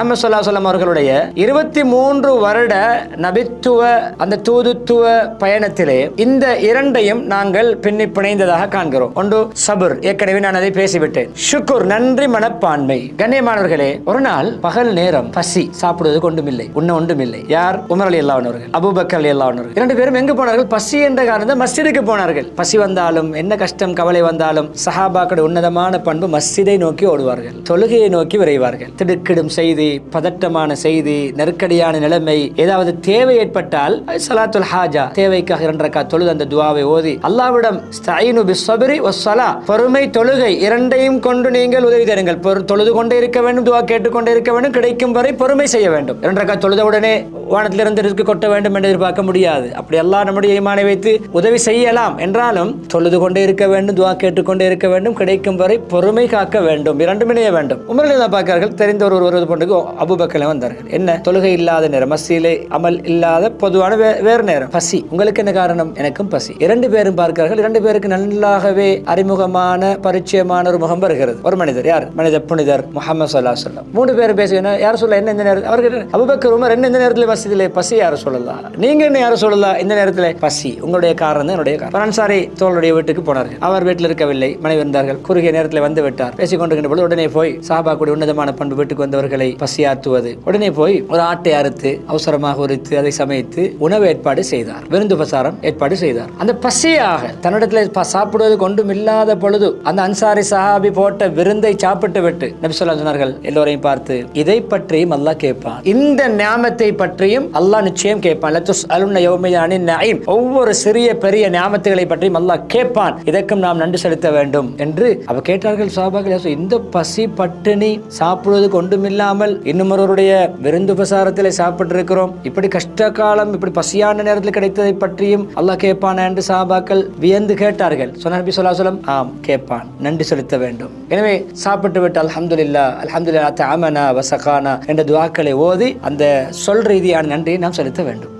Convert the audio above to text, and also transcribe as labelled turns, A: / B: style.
A: முஹம்மது ஸல்லல்லாஹு அலைஹி வஸல்லம் அவர்களுடைய 23 வருட நபித்துவ அந்த தூதுத்துவ பயணத்திலே இந்த இரண்டையும் நாங்கள் பின்னி பிணைந்ததாக காண்கிறோம். ஒன்று சபுர், ஏற்கனவே நான் அதை பேசிவிட்டேன். ஷுக்குர், நன்றி மனப்பான்மை. கண்ணியமானவர்களே, ஒரு நாள் பகல் நேரம் பசி, சாப்பிடுவதற்கு ஒன்றுமில்லை, உண்ண ஒன்றுமில்லை. யார்? உமர் ரலியல்லாஹு அன்ஹு அவர்கள், அபூபக்கர் ரலியல்லாஹு அன்ஹு, இரண்டு பேரும் எங்கு போனார்கள்? பசி என்ற காரணத்தால் மஸ்ஜிதுக்கு போனார்கள். பசி வந்தாலும் என்ன கஷ்டம் கவலை வந்தாலும் சஹாபாக்களுடைய உன்னதமான பண்பு மஸ்ஜிதை நோக்கி ஓடுவார்கள், தொழுகையை நோக்கி விரைவார்கள். திடுக்கிடும் செய்தி, பதட்டமான செய்தி, நெருக்கடியான நிலைமை, ஏதாவது தேவை ஏற்பட்டால் ஸலாத்துல் ஹாஜா, தேவைக்காக 2 ரக்காத் தொழுது அந்த துஆவை ஓதி அல்லாஹ்விடம் ஸ்தஈனு பிஸ்ஸப்ரி வஸ்ஸலா, பொறுமை தொழுகை இரண்டையும் கொண்டு நீங்கள் உதவி தருங்கள். தொழுது கொண்டே இருக்க வேண்டும், துஆ கேட்டுக்கொண்டே இருக்க வேண்டும், கிடைக்கும் வரை பொறுமை செய்ய வேண்டும். 2 ரக்காத் தொழுத உடனே வானத்திலிருந்து ரிஸ்க் கொட்ட வேண்டும் என்று எதிர்பார்க்க முடியாது. அப்படி அல்லாஹ் நம்முடைய ஈமானை வைத்து உதவி செய்யலாம் என்றாலும் தொழுது கொண்டே இருக்க வேண்டும், துஆ கேட்டுக்கொண்டே இருக்க வேண்டும், கிடைக்கும் வரை பொறுமை காக்க வேண்டும். இரண்டும் இணைய வேண்டும். உமர் ரலியல்லாஹு பார்க்கிறார்கள், தெரிந்த ஒரு பொண்ணுக்கு அபூபக்கர் வந்தார்கள். என்ன? தொழுகை இல்லாத நேரம், மஸ்ஜிதிலே அமல் இல்லாத பொதுவான வேறு நேரம், பசி. உங்களுக்கு என்ன காரணம்? எனக்கும் பசி. 2 பேரும் பார்க்கிறார்கள். 2 பேருக்கு நல்லாகவே அறிமுகமான பரிச்சயமான ஒரு முகம் வருகிறது. ஒரு மனிதர், யார்? மனித புனிதர் முஹம்மது ஸல்லல்லாஹு அலைஹி வஸல்லம். 3 பேரும் பேசுகிறார். யார் சொல்ல? என்ன இந்த நேரம்? அவர்கள் அபூபக்கர், உமர், என்ன இந்த நேரத்தில் மஸ்ஜிதிலே பசி? யார் சொல்லலாம்? நீங்க என்ன? யாரும் சொல்லலாம் இந்த நேரத்தில் பசி? உங்களுடைய காரணம் தான் என்னுடைய காரணம். அன்சாரி தோழருடைய வீட்டுக்கு போனார்கள். அவர் வீட்டில் இருக்கவில்லை, மனைவி இருந்தார்கள். குறுகிய நேரத்தில் வந்து விட்டார். பேசிக்கொண்டிருக்கின்ற பொழுது உடனே போய் சஹாபாக்களுடைய உன்னதமான பண்பு வீட்டுக்கு வந்தவர்களை பசியாற்றுவது, உடனே போய் ஒரு ஆட்டை அறுத்து அவசரமாக உரித்து அதை சமைத்து உணவு ஏற்பாடு செய்தார், விருந்து உபசாரம் ஏற்பாடு செய்தார். அந்த பசியாக தன்னிடத்தில் சாப்பிடுவது கொண்டும் இல்லாத பொழுது அந்த அன்சாரி சஹாபி போட்ட விருந்தை சாப்பிட்டு விட்டு நபி ஸல்லல்லாஹு அலைஹி சொன்னார்கள், எல்லோரையும் பார்த்து, இதை பற்றியும் அல்லாஹ் கேட்பான், இந்த நியாமத்தை பற்றியும் அல்லாஹ் நிச்சயம் கேட்பான். லதுஸ்அலுன்ன யௌமஇதின் அனின் நஈம், ஒவ்வொரு சிறிய பெரிய நியாமத்துகளை பற்றியும் அல்லாஹ் கேட்பான், இதற்கும் நாம் நன்றி செலுத்த வேண்டும் என்று அவ கேட்டார்கள். சஹாபாக்கள், இந்த பசி பட்டினி சாப்பிடுவதற்கு ஒன்றுமில்லாமல் இன்னும் ஒருவருடைய விருந்து உபசாரத்தில் சாப்பிட்டிருக்கிறோம், இப்படி கஷ்ட காலம், இப்படி பசியான நேரத்தில் கிடைத்ததை பற்றியும் அல்லாஹ் கேட்பான் என்று சஹாபாக்கள் வியந்து கேட்டார்கள். சொன்னார் நபி ஸல்லல்லாஹு அலைஹி வஸல்லம், ஆம் கேட்பான், நன்றி செலுத்த வேண்டும். எனவே சாப்பிட்டு விட்டு அல்ஹம்துலில்லாஹ் அல்ஹம்துலில்லாஹ் தஅமனா வ ஸகானா என்ற துஆக்களை ஓதி அந்த சொல் ரீதியான நன்றியை நாம் செலுத்த வேண்டும்.